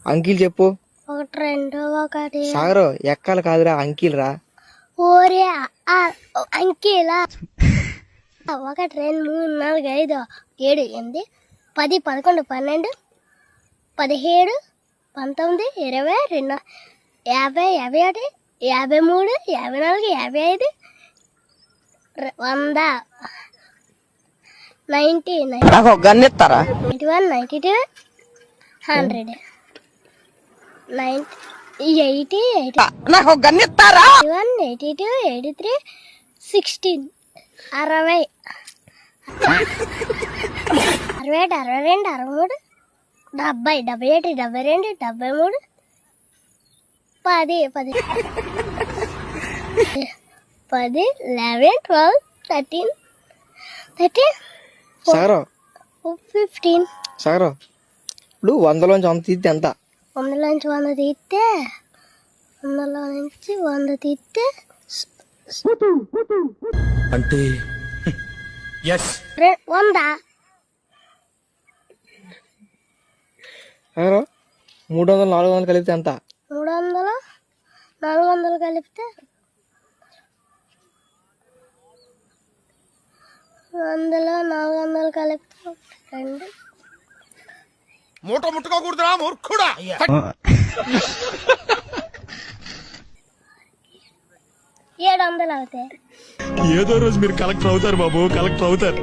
Uncle చెప్పు. ఒకటి రెండు ఒకటి సాగరు ఎక్కాలి కాదురా అంకిల్ రా. ఓరే అంకిలా. ఒకటి రెండు మూడు నాలుగు ఐదు 7 8 10 11 12 17 19 20 2 50 51 53 54 55 100 90 గన్నెత్తారా 91 92 100 80 నాకు గన్నెత్తారా 81 82 83 16 60 61 62 63 70 71 72 73 10 11 12 13 సాగరు 15 సాగరు ఇప్పుడు 100లోంచి 100 తీస్తే ఎంత? 100లోంచి 100 తీస్తే 100లోంచి 100 తీస్తే అంటే 100 సాగరు 300 400 కలిపితే ఎంత? 300 400 కలిపితే 100లో 400 కలిపితే 2 మూట ముట్టుకోకూడదురా మూర్ఖుడా. 700 అవుతాయి. ఏదో రోజు మీరు కలెక్టర్ అవుతారు బాబు, కలెక్టర్ అవుతారు.